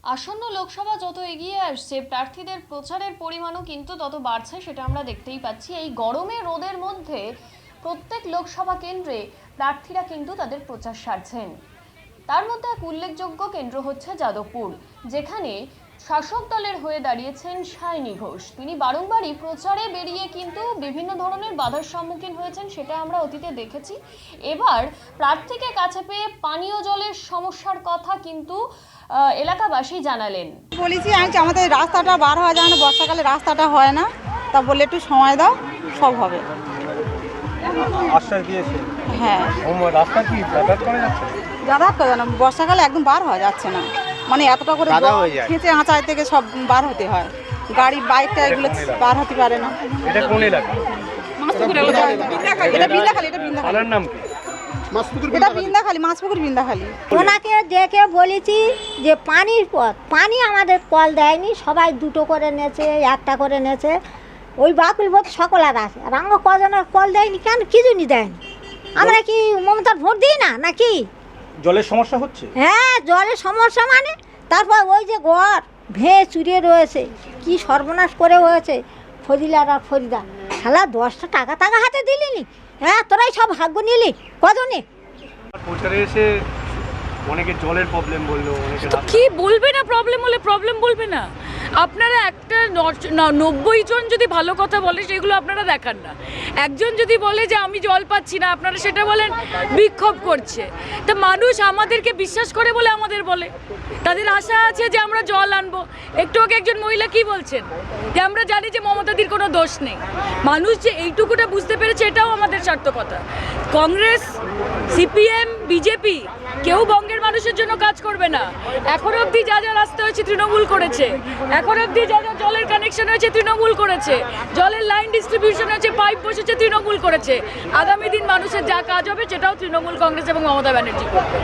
আসন্ন লোকসভা যত এগিয়ে আসছে প্রার্থীদের প্রচারের পরিমাণও কিন্তু তত বাড়ছে, সেটা আমরা দেখতেই পাচ্ছি। এই গরমে রোদের মধ্যে প্রত্যেক লোকসভা কেন্দ্রে প্রার্থীরা কিন্তু তাদের প্রচার সারছেন। তার মধ্যে এক উল্লেখযোগ্য কেন্দ্র হচ্ছে যাদবপুর, যেখানে শাসক দলের হয়ে দাঁড়িয়েছেন সায়নী ঘোষ। তিনি বারংবারই প্রচারে বেরিয়ে কিন্তু বিভিন্ন ধরনের বাধার সম্মুখীন হয়েছেন, সেটা আমরা অতীতে দেখেছি। এবার প্রার্থীকে কাছে পেয়ে পানীয় জলের সমস্যার কথা কিন্তু এলাকাবাসী জানালেন। বলেছি আমি আমাদের রাস্তাটা বার হওয়া যায় না, বর্ষাকালে রাস্তাটা হয় না, তা বললে একটু সময় দাও, সব হবে। আশ্বাস দিয়েছে। হ্যাঁ, রাস্তা কি যাতায়াত করা যাচ্ছে? যাতায়াত করে না, বর্ষাকালে একদম বার হওয়া যাচ্ছে না, মানে এতটা করে খেঁচে আঁচায় থেকে সব বার হতে হয়, গাড়ি বাইকটা এগুলো বার হতে পারে না। এটা কোন এলাকা? এটা বিন্দাখালি। থানার নাম কি? এটা বিন্দাখালি, মাছপুকুর বিন্দাখালি। ওনাকে দেখে বলেছি যে পানির পথ, পানি আমাদের কল দেয়নি, সবাই দুটো করে নেছে, একটা করে নেছে, ওই বাকুল ভোট সকলের আছে, আর আমরা কজনের কল দেয়নি কেন, কিছু নি দেয়নি। আমরা কি মমতার ভোট দিই না নাকি? জলের সমস্যা হচ্ছে? হ্যাঁ, জলের সমস্যা মানে তারপর ওই যে ঘর ভেঙে চুরিয়ে রয়েছে, কি সর্বনাশ করে হয়েছে ফজিলার আর ফরিদা, শালা 10টা টাকা হাতে দিলিনি, হ্যাঁ তোরাই সব ভাগ্য নিলি কজনে। প্রচারে এসে অনেকে জলের প্রবলেম বললো, অনেকে তো কি বলবে না, প্রবলেম হলে প্রবলেম বলবে না? আপনারা একটা 90 জন যদি ভালো কথা বলে সেগুলো আপনারা দেখান না। একজন যদি বলে যে আমি জল পাচ্ছি না, আপনারা সেটা বলেন বিক্ষোভ করছে। তা মানুষ আমাদেরকে বিশ্বাস করে বলে আমাদের বলে, তাদের আশা আছে যে আমরা জল আনবো। একটু আগে একজন মহিলা কি বলছেন যে আমরা জানি যে মমতাদির কোনো দোষ নেই। মানুষ যে এইটুকুটা বুঝতে পেরেছে এটাও আমাদের সার্থকতা। কংগ্রেস, সিপিএম, বিজেপি কেউ বঙ্গের মানুষের জন্য কাজ করবে না। এখন অবধি যা যা রাস্তা হয়েছে তৃণমূল করেছে, এখন অবধি যা যা জলের কানেকশন হয়েছে তৃণমূল করেছে, জলের লাইন ডিস্ট্রিবিউশন হয়েছে, পাইপ বসেছে তৃণমূল করেছে। আগামী দিন মানুষের যা কাজ হবে সেটাও তৃণমূল, কংগ্রেস এবং মমতা ব্যানার্জি করবে।